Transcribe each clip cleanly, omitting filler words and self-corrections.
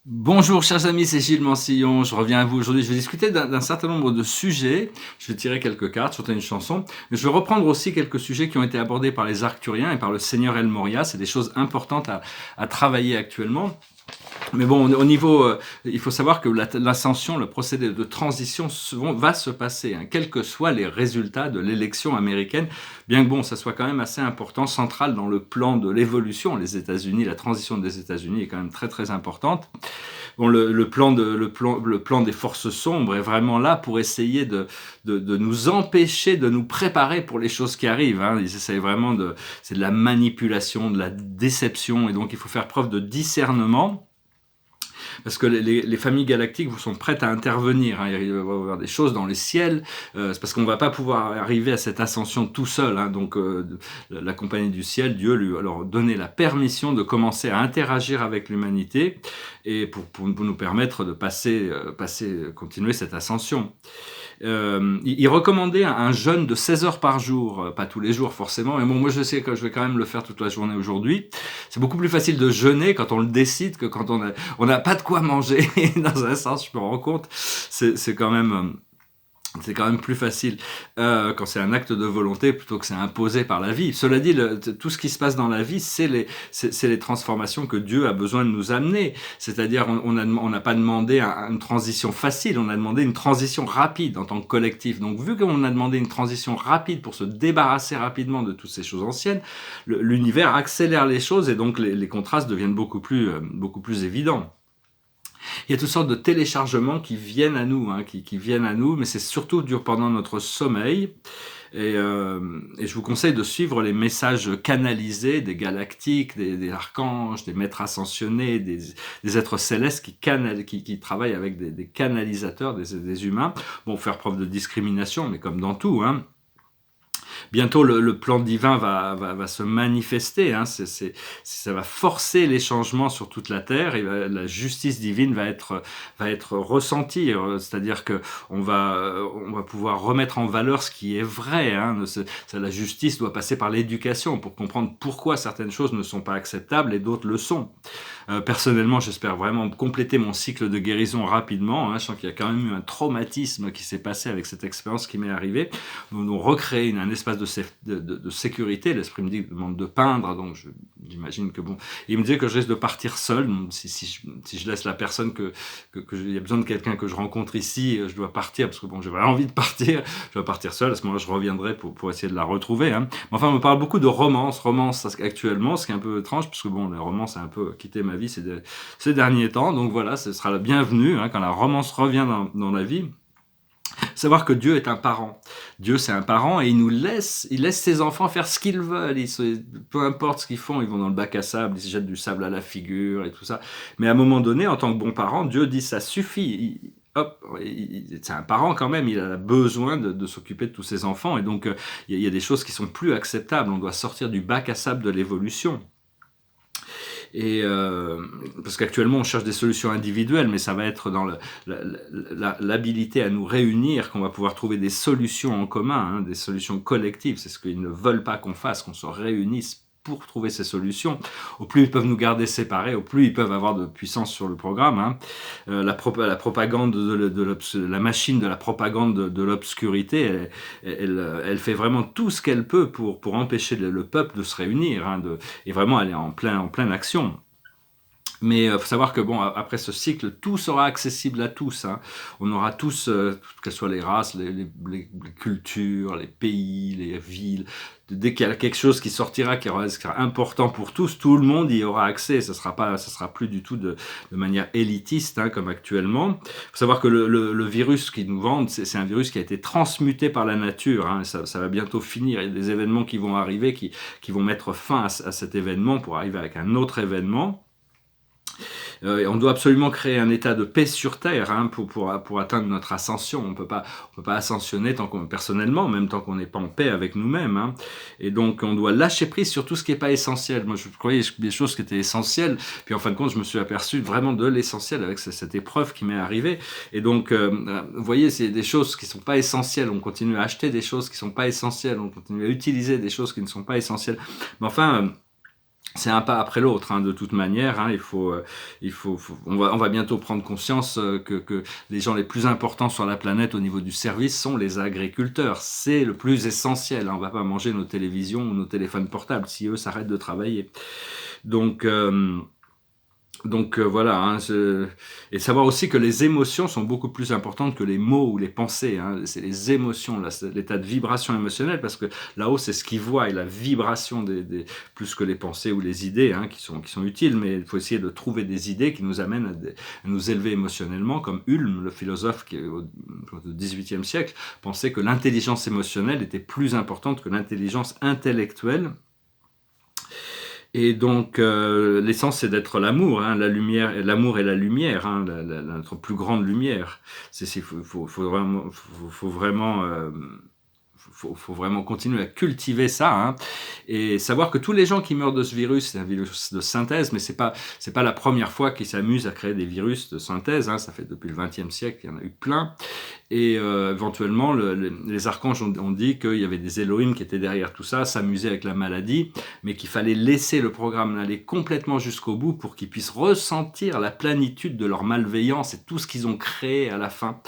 Bonjour chers amis, c'est Gilles Mansillon, je reviens à vous aujourd'hui, je vais discuter d'un certain nombre de sujets, je vais tirer quelques cartes, chanter une chanson, mais je vais reprendre aussi quelques sujets qui ont été abordés par les Arcturiens et par le Seigneur El Moria, c'est des choses importantes à travailler actuellement. Mais bon, au niveau, il faut savoir que l'ascension, le procédé de transition va se passer, hein, quels que soient les résultats de l'élection américaine, bien que bon, ça soit quand même assez important, central dans le plan de l'évolution. Les États-Unis, la transition des États-Unis est quand même très très importante. Bon, le plan des forces sombres est vraiment là pour essayer de nous empêcher de nous préparer pour les choses qui arrivent. Hein. Ils essayent vraiment c'est de la manipulation, de la déception, et donc il faut faire preuve de discernement. Parce que les familles galactiques sont prêtes à intervenir. Hein. Il va y avoir des choses dans les ciels. C'est parce qu'on ne va pas pouvoir arriver à cette ascension tout seul. Hein. Donc la compagnie du ciel, Dieu lui alors donner la permission de commencer à interagir avec l'humanité et pour nous permettre de continuer cette ascension. Il recommandait un jeûne de 16 heures par jour, pas tous les jours forcément, mais bon, moi je sais que je vais quand même le faire toute la journée aujourd'hui. C'est beaucoup plus facile de jeûner quand on le décide que quand on n'a pas de quoi manger. Dans un sens, je me rends compte, c'est quand même... C'est quand même plus facile quand c'est un acte de volonté plutôt que c'est imposé par la vie. Cela dit, tout ce qui se passe dans la vie, c'est les transformations que Dieu a besoin de nous amener. C'est-à-dire, on n'a pas demandé une transition facile, on a demandé une transition rapide en tant que collectif. Donc, vu qu'on a demandé une transition rapide pour se débarrasser rapidement de toutes ces choses anciennes, l'univers accélère les choses et donc les contrastes deviennent beaucoup plus évidents. Il y a toutes sortes de téléchargements qui viennent à nous, hein, qui viennent à nous, mais c'est surtout dur pendant notre sommeil. Et je vous conseille de suivre les messages canalisés des galactiques, des archanges, des maîtres ascensionnés, des êtres célestes qui travaillent avec des canalisateurs, des humains. Bon, faire preuve de discrimination, mais comme dans tout, hein. Bientôt, le plan divin va se manifester. Hein. Ça va forcer les changements sur toute la Terre et la justice divine va être ressentie. C'est-à-dire que on va pouvoir remettre en valeur ce qui est vrai. Hein. La justice doit passer par l'éducation pour comprendre pourquoi certaines choses ne sont pas acceptables et d'autres le sont. Personnellement, j'espère vraiment compléter mon cycle de guérison rapidement. Hein. Je sens qu'il y a quand même eu un traumatisme qui s'est passé avec cette expérience qui m'est arrivée. Nous recréer un espace de sécurité. L'esprit me demande de peindre, donc j'imagine que bon. Il me dit que je risque de partir seul. Si je laisse la personne il y a besoin de quelqu'un que je rencontre ici, je dois partir parce que bon, j'ai vraiment envie de partir. Je dois partir seul. À ce moment-là, je reviendrai pour essayer de la retrouver. Hein. Mais enfin, on me parle beaucoup de romance actuellement, ce qui est un peu étrange parce que bon, la romance a un peu quitté ma vie ces derniers temps. Donc voilà, ce sera la bienvenue hein, quand la romance revient dans la vie. Savoir que Dieu est un parent. Dieu, c'est un parent et il laisse ses enfants faire ce qu'ils veulent. Peu importe ce qu'ils font, ils vont dans le bac à sable, ils se jettent du sable à la figure et tout ça. Mais à un moment donné, en tant que bon parent, Dieu dit ça suffit. C'est un parent quand même, il a besoin de s'occuper de tous ses enfants. Et donc, il y a des choses qui sont plus acceptables. On doit sortir du bac à sable de l'évolution. Et parce qu'actuellement on cherche des solutions individuelles, mais ça va être dans l'habilité à nous réunir qu'on va pouvoir trouver des solutions en commun, hein, des solutions collectives. C'est ce qu'ils ne veulent pas qu'on fasse, qu'on se réunisse pour trouver ces solutions. Au plus ils peuvent nous garder séparés, au plus ils peuvent avoir de puissance sur le programme. Hein. La propagande la machine de la propagande de l'obscurité, elle fait vraiment tout ce qu'elle peut pour empêcher le peuple de se réunir hein, et vraiment aller en pleine action. Mais il faut savoir que bon, après ce cycle, tout sera accessible à tous. Hein. On aura tous, quelles soient les races, les cultures, les pays, les villes. Dès qu'il y a quelque chose qui sortira, qui sera important pour tous, tout le monde y aura accès. Ça sera plus du tout de manière élitiste hein, comme actuellement. Il faut savoir que le virus qu'ils nous vendent, c'est un virus qui a été transmuté par la nature. Hein. Ça va bientôt finir. Il y a des événements qui vont arriver, qui vont mettre fin à cet événement pour arriver avec un autre événement. On doit absolument créer un état de paix sur Terre hein, pour atteindre notre ascension. On peut pas ascensionner personnellement, même tant qu'on n'est pas en paix avec nous-mêmes. Hein. Et donc, on doit lâcher prise sur tout ce qui n'est pas essentiel. Moi, je croyais des choses qui étaient essentielles, puis en fin de compte, je me suis aperçu vraiment de l'essentiel avec cette épreuve qui m'est arrivée. Et donc, vous voyez, c'est des choses qui ne sont pas essentielles. On continue à acheter des choses qui ne sont pas essentielles. On continue à utiliser des choses qui ne sont pas essentielles. Mais enfin... c'est un pas après l'autre, hein, de toute manière. Hein, on va bientôt prendre conscience que les gens les plus importants sur la planète au niveau du service sont les agriculteurs. C'est le plus essentiel. Hein, on ne va pas manger nos télévisions ou nos téléphones portables si eux s'arrêtent de travailler. Donc, voilà, hein, et savoir aussi que les émotions sont beaucoup plus importantes que les mots ou les pensées. Hein. C'est les émotions, là, c'est l'état de vibration émotionnelle, parce que là-haut, c'est ce qu'ils voient, et la vibration plus que les pensées ou les idées, hein, qui sont utiles, mais il faut essayer de trouver des idées qui nous amènent à nous élever émotionnellement, comme Ulm, le philosophe qui, au XVIIIe siècle, pensait que l'intelligence émotionnelle était plus importante que l'intelligence intellectuelle. Et donc, l'essence, c'est d'être l'amour, hein, la lumière, l'amour et la lumière, hein, notre plus grande lumière. Faut vraiment continuer à cultiver ça, hein, et savoir que tous les gens qui meurent de ce virus, c'est un virus de synthèse, mais c'est pas la première fois qu'ils s'amusent à créer des virus de synthèse, hein, ça fait depuis le XXe siècle, il y en a eu plein. Et éventuellement, les archanges ont dit qu'il y avait des Elohim qui étaient derrière tout ça, s'amuser avec la maladie, mais qu'il fallait laisser le programme aller complètement jusqu'au bout pour qu'ils puissent ressentir la plénitude de leur malveillance et tout ce qu'ils ont créé à la fin.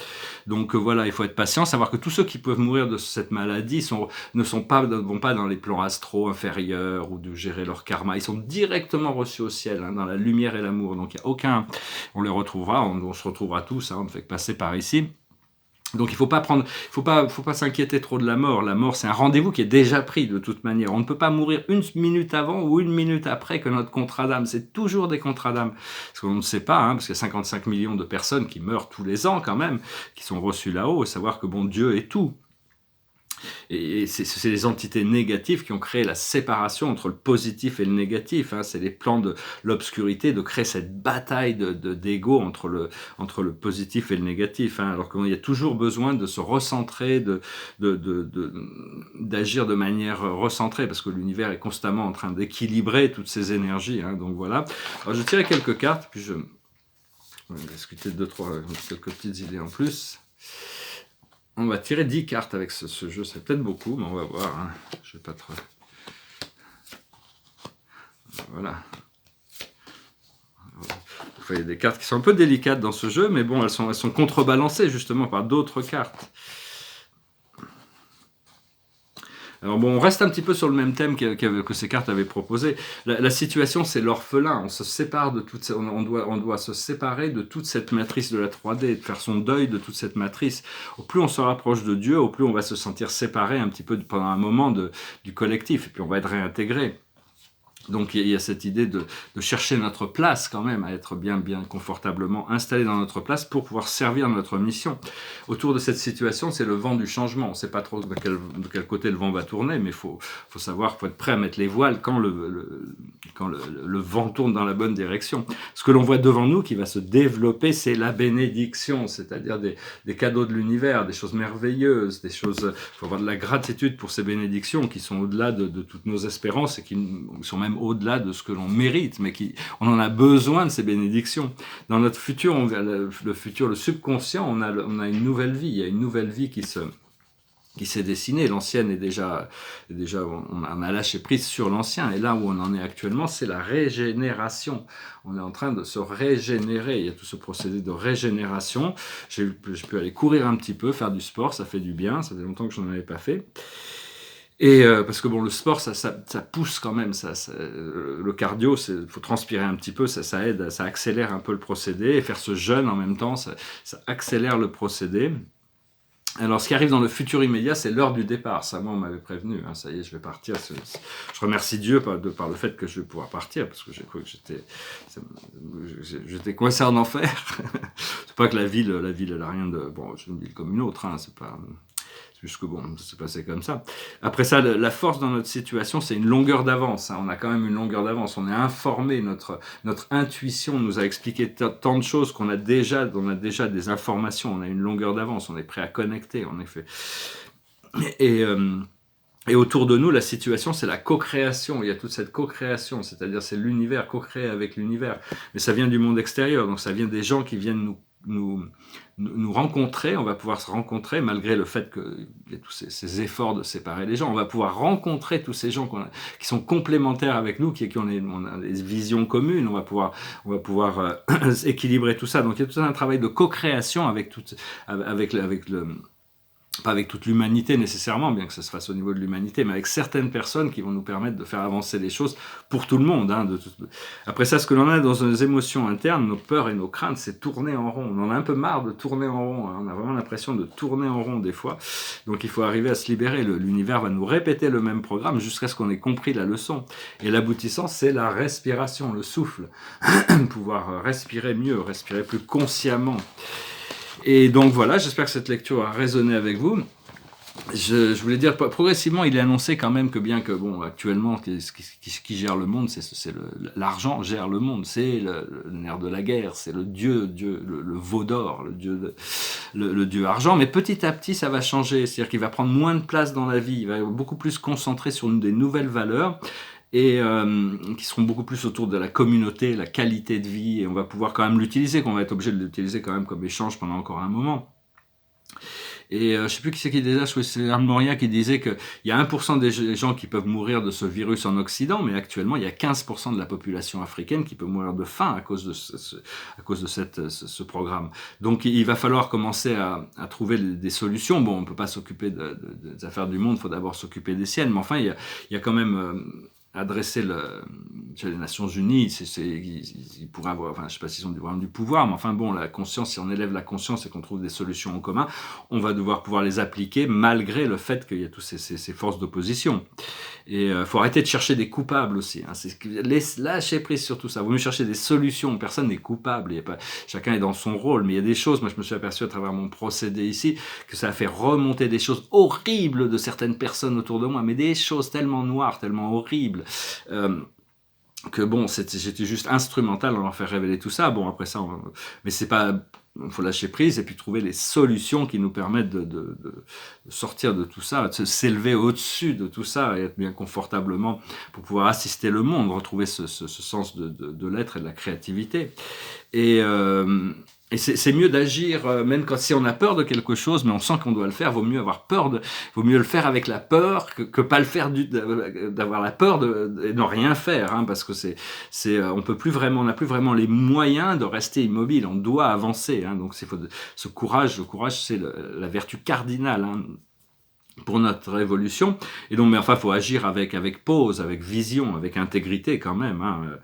Donc voilà, il faut être patient, savoir que tous ceux qui peuvent mourir de cette maladie ne vont pas dans les plans astro inférieurs ou de gérer leur karma. Ils sont directement reçus au ciel, hein, dans la lumière et l'amour. Donc il n'y a aucun... On les retrouvera, on se retrouvera tous, hein, on ne fait que passer par ici. Donc il faut pas s'inquiéter trop de la mort. La mort, c'est un rendez-vous qui est déjà pris de toute manière. On ne peut pas mourir une minute avant ou une minute après que notre contrat d'âme. C'est toujours des contrats d'âme. Parce qu'on ne sait pas, hein, parce qu'il y a 55 millions de personnes qui meurent tous les ans quand même, qui sont reçues là-haut, et savoir que bon, Dieu est tout. Et c'est les entités négatives qui ont créé la séparation entre le positif et le négatif. Hein. C'est les plans de l'obscurité de créer cette bataille d'ego entre le positif et le négatif. Hein. Alors qu'il y a toujours besoin de se recentrer, d'agir de manière recentrée, parce que l'univers est constamment en train d'équilibrer toutes ces énergies. Hein. Donc voilà. Alors je tirais quelques cartes, puis on va discuter quelques petites idées en plus. On va tirer 10 cartes avec ce jeu, c'est peut-être beaucoup, mais on va voir. Hein. Je vais pas trop... Voilà. Il y a des cartes qui sont un peu délicates dans ce jeu, mais bon, elles sont contrebalancées justement par d'autres cartes. Alors bon, on reste un petit peu sur le même thème que ces cartes avaient proposé. La situation, c'est l'orphelin. On se sépare de on doit se séparer de toute cette matrice de la 3D, de faire son deuil de toute cette matrice. Au plus on se rapproche de Dieu, au plus on va se sentir séparé un petit peu pendant un moment du collectif, et puis on va être réintégré. Donc il y a cette idée de chercher notre place quand même, à être bien confortablement installé dans notre place pour pouvoir servir notre mission. Autour de cette situation, c'est le vent du changement. On ne sait pas trop de quel côté le vent va tourner, mais il faut savoir, faut être prêt à mettre les voiles quand le vent tourne dans la bonne direction. Ce que l'on voit devant nous qui va se développer, c'est la bénédiction, c'est-à-dire des cadeaux de l'univers, des choses merveilleuses, il faut avoir de la gratitude pour ces bénédictions qui sont au-delà de toutes nos espérances et qui sont même au-delà de ce que l'on mérite, mais on en a besoin de ces bénédictions. Dans notre futur, le subconscient, on a une nouvelle vie, il y a une nouvelle vie qui s'est dessinée. L'ancienne est déjà, on a lâché prise sur l'ancien, et là où on en est actuellement, c'est la régénération. On est en train de se régénérer, il y a tout ce procédé de régénération. Je peux aller courir un petit peu, faire du sport, ça fait du bien, ça fait longtemps que je n'en avais pas fait. Et parce que bon, le sport, ça pousse quand même, le cardio, faut transpirer un petit peu, ça aide, ça accélère un peu le procédé, et faire ce jeûne en même temps, ça accélère le procédé. Alors, ce qui arrive dans le futur immédiat, c'est l'heure du départ. Ça, moi, on m'avait prévenu. Hein, ça y est, je vais partir. Je remercie Dieu par le fait que je vais pouvoir partir, parce que j'ai cru que j'étais coincé en enfer. C'est pas que la ville, elle a rien de... Bon, c'est une ville comme une autre, hein, c'est pas... C'est juste que bon, ça s'est passé comme ça. Après ça, la force dans notre situation, c'est une longueur d'avance. Hein. On a quand même une longueur d'avance. On est informé. Notre intuition nous a expliqué tant de choses qu'on a déjà des informations. On a une longueur d'avance. On est prêt à connecter, en effet. Et autour de nous, la situation, c'est la co-création. Il y a toute cette co-création, c'est-à-dire c'est l'univers, co-créé avec l'univers. Mais ça vient du monde extérieur, donc ça vient des gens qui viennent nous nous rencontrer, on va pouvoir se rencontrer malgré le fait qu'il y ait tous ces efforts de séparer les gens. On va pouvoir rencontrer tous ces gens qui sont complémentaires avec nous, on a des visions communes. On va pouvoir équilibrer tout ça. Donc il y a tout un travail de co-création avec le pas avec toute l'humanité nécessairement, bien que ça se fasse au niveau de l'humanité, mais avec certaines personnes qui vont nous permettre de faire avancer les choses pour tout le monde. Après ça, ce que l'on a dans nos émotions internes, nos peurs et nos craintes, c'est tourner en rond. On en a un peu marre de tourner en rond. On a vraiment l'impression de tourner en rond des fois. Donc il faut arriver à se libérer. L'univers va nous répéter le même programme jusqu'à ce qu'on ait compris la leçon. Et l'aboutissant, c'est la respiration, le souffle. Pouvoir respirer mieux, respirer plus consciemment. Et donc voilà, j'espère que cette lecture a résonné avec vous. Je voulais dire, progressivement, il est annoncé quand même que bien que, bon, actuellement, ce qui gère le monde, l'argent gère le monde, c'est le nerf de la guerre, c'est le dieu le veau d'or, le dieu argent, mais petit à petit, ça va changer, c'est-à-dire qu'il va prendre moins de place dans la vie, il va beaucoup plus se concentrer sur des nouvelles valeurs, et qui seront beaucoup plus autour de la communauté, la qualité de vie, et on va pouvoir quand même l'utiliser, qu'on va être obligé de l'utiliser quand même comme échange pendant encore un moment. Et je ne sais plus qui c'est qui disait, c'est Anne Moria qui disait qu'il y a 1% des gens qui peuvent mourir de ce virus en Occident, mais actuellement il y a 15% de la population africaine qui peut mourir de faim à cause de ce programme. Donc il va falloir commencer à trouver des solutions. Bon, on ne peut pas s'occuper des affaires du monde, il faut d'abord s'occuper des siennes, mais enfin il y a quand même... adresser les Nations Unies, ils pourraient avoir, enfin, je ne sais pas s'ils ont vraiment du pouvoir, mais enfin bon, la conscience, si on élève la conscience et qu'on trouve des solutions en commun, on va devoir pouvoir les appliquer malgré le fait qu'il y a toutes ces forces d'opposition. Et faut arrêter de chercher des coupables aussi. Lâcher prise sur tout ça. Vous me cherchez des solutions. Personne n'est coupable. Chacun est dans son rôle. Mais il y a des choses. Moi, je me suis aperçu à travers mon procédé ici que ça a fait remonter des choses horribles de certaines personnes autour de moi. Mais des choses tellement noires, tellement horribles. Que bon, j'étais juste instrumental dans leur faire révéler tout ça. Bon, après ça, mais c'est pas... Il faut lâcher prise et puis trouver les solutions qui nous permettent de sortir de tout ça, de s'élever au-dessus de tout ça et être bien confortablement pour pouvoir assister le monde, retrouver ce sens de l'être et de la créativité. Et c'est mieux d'agir, même si on a peur de quelque chose, mais on sent qu'on doit le faire, vaut mieux le faire avec la peur que pas le faire d'avoir la peur et ne rien faire, hein, parce que on n'a plus vraiment les moyens de rester immobile, on doit avancer, hein, donc ce courage, le courage c'est la vertu cardinale, hein, pour notre évolution. Et donc, mais enfin, faut agir avec pause, avec vision, avec intégrité quand même, hein,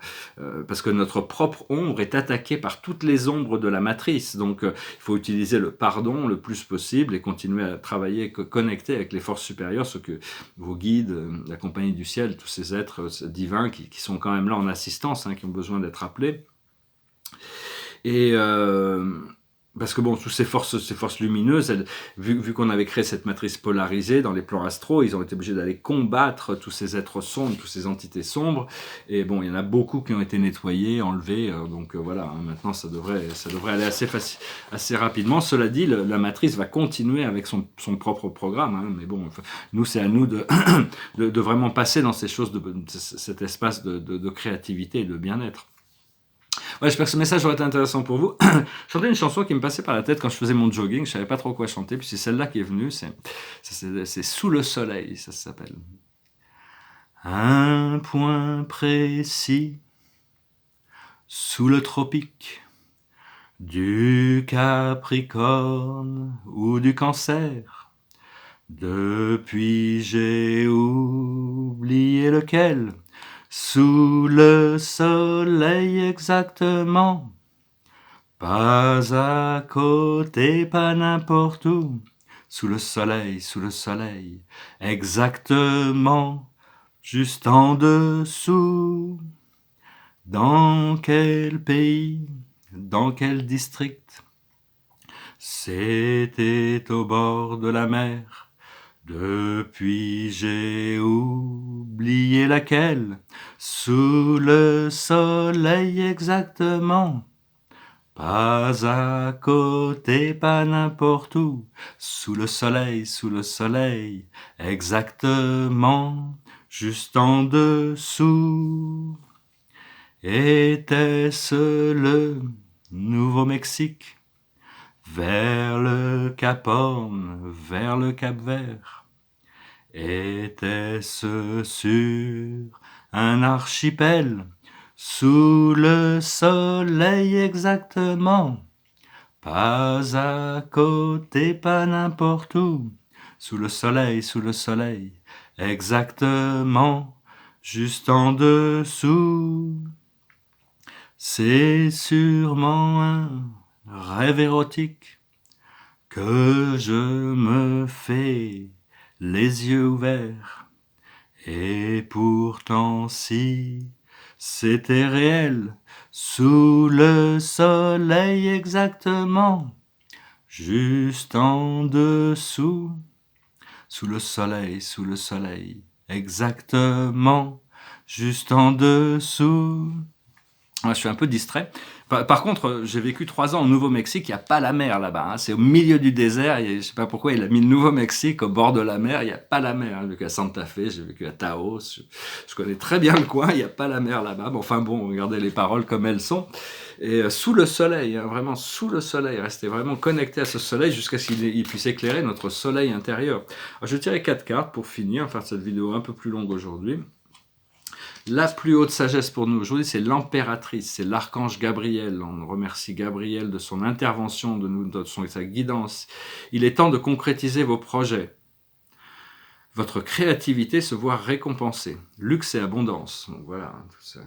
parce que notre propre ombre est attaquée par toutes les ombres de la matrice. Donc, il faut utiliser le pardon le plus possible et continuer à travailler, connecter avec les forces supérieures, ceux que vos guides, la compagnie du ciel, tous ces êtres divins qui sont quand même là en assistance, hein, qui ont besoin d'être appelés. Et parce que bon, toutes ces forces lumineuses, vu qu'on avait créé cette matrice polarisée dans les plans astraux, ils ont été obligés d'aller combattre tous ces êtres sombres, toutes ces entités sombres. Et bon, il y en a beaucoup qui ont été nettoyés, enlevés. Donc voilà, hein, maintenant ça devrait aller assez rapidement. Cela dit, la matrice va continuer avec son propre programme. Hein, mais bon, nous, c'est à nous de vraiment passer dans ces choses, cet espace de créativité et de bien-être. Ouais, j'espère que ce message aurait été intéressant pour vous. Je chantais une chanson qui me passait par la tête quand je faisais mon jogging. Je savais pas trop quoi chanter, puis c'est celle-là qui est venue. C'est Sous le soleil, ça s'appelle. Un point précis sous le tropique du Capricorne ou du Cancer. Depuis j'ai oublié lequel. Sous le soleil exactement, pas à côté, pas n'importe où. Sous le soleil, exactement, juste en dessous. Dans quel pays, dans quel district? C'était au bord de la mer. Depuis j'ai oublié laquelle, sous le soleil exactement, pas à côté, pas n'importe où, sous le soleil, exactement, juste en dessous. Était-ce le Nouveau-Mexique? vers le Cap Horn, vers le Cap Vert. Était-ce sur un archipel, sous le soleil exactement? Pas à côté, pas n'importe où, sous le soleil, exactement, juste en dessous. C'est sûrement un rêve érotique que je me fais les yeux ouverts. Et pourtant si c'était réel, sous le soleil exactement, juste en dessous, sous le soleil, exactement, juste en dessous. Ouais, je suis un peu distrait. Par contre, j'ai vécu 3 ans au Nouveau-Mexique, il n'y a pas la mer là-bas, hein. C'est au milieu du désert, je ne sais pas pourquoi il a mis le Nouveau-Mexique au bord de la mer, il n'y a pas la mer. J'ai vécu à Santa Fe, j'ai vécu à Taos, je connais très bien le coin, il n'y a pas la mer là-bas. Mais enfin bon, regardez les paroles comme elles sont. Et sous le soleil, hein, vraiment sous le soleil, restez vraiment connecté à ce soleil jusqu'à ce qu'il puisse éclairer notre soleil intérieur. Alors, je tirais 4 cartes pour finir, faire cette vidéo un peu plus longue aujourd'hui. La plus haute sagesse pour nous aujourd'hui, c'est l'impératrice, c'est l'archange Gabriel. On remercie Gabriel de son intervention, de sa guidance. Il est temps de concrétiser vos projets. Votre créativité se voit récompensée. Luxe et abondance. Donc voilà, tout ça.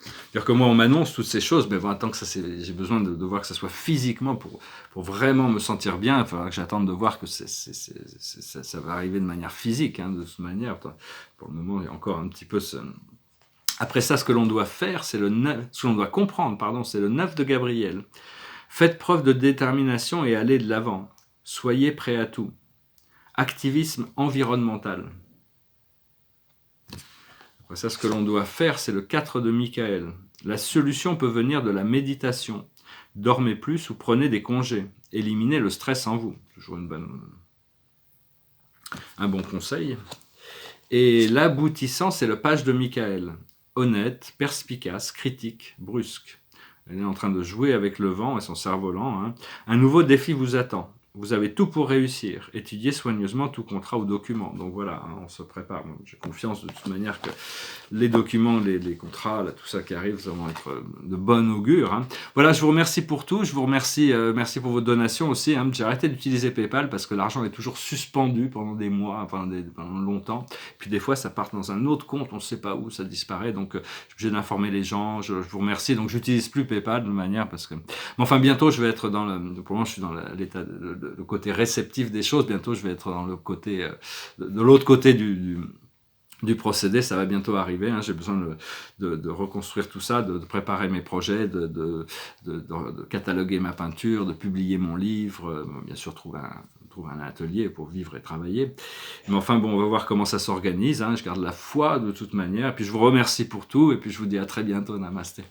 C'est-à-dire que moi, on m'annonce toutes ces choses, mais bon, tant que j'ai besoin de voir que ça soit physiquement pour vraiment me sentir bien. Il faudra que j'attende de voir que ça va arriver de manière physique, hein, de toute manière. Pour le moment, il y a encore un petit peu ce... Après ça, ce que l'on doit faire, ce que l'on doit comprendre, pardon, c'est le 9 de Gabriel. Faites preuve de détermination et allez de l'avant. Soyez prêts à tout. Activisme environnemental. Après ça, ce que l'on doit faire, c'est le 4 de Michael. La solution peut venir de la méditation. Dormez plus ou prenez des congés. Éliminez le stress en vous. Toujours un bon conseil. Et l'aboutissant, c'est le page de Michael. Honnête, perspicace, critique, brusque. Elle est en train de jouer avec le vent et son cerf-volant. Hein. Un nouveau défi vous attend. Vous avez tout pour réussir. Étudiez soigneusement tout contrat ou document. Donc voilà, hein, on se prépare. J'ai confiance de toute manière que les documents, les contrats, là, tout ça qui arrive, ça va être de bon augure. Hein. Voilà, je vous remercie pour tout. Je vous remercie, merci pour vos donations aussi. Hein. J'ai arrêté d'utiliser PayPal parce que l'argent est toujours suspendu pendant des mois, pendant longtemps. Puis des fois, ça part dans un autre compte, on ne sait pas où, ça disparaît. Donc, je suis obligé d'informer les gens. Je vous remercie. Donc, j'utilise plus PayPal de manière parce que... Mais enfin, bientôt, je vais être dans le... Pour le moment, je suis dans l'état... le côté réceptif des choses, bientôt je vais être dans le côté, de l'autre côté du procédé, ça va bientôt arriver, hein. J'ai besoin de reconstruire tout ça, de préparer mes projets, de cataloguer ma peinture, de publier mon livre, bien sûr trouver un atelier pour vivre et travailler. Mais enfin bon, on va voir comment ça s'organise, hein. Je garde la foi de toute manière, et puis je vous remercie pour tout, et puis je vous dis à très bientôt, namasté.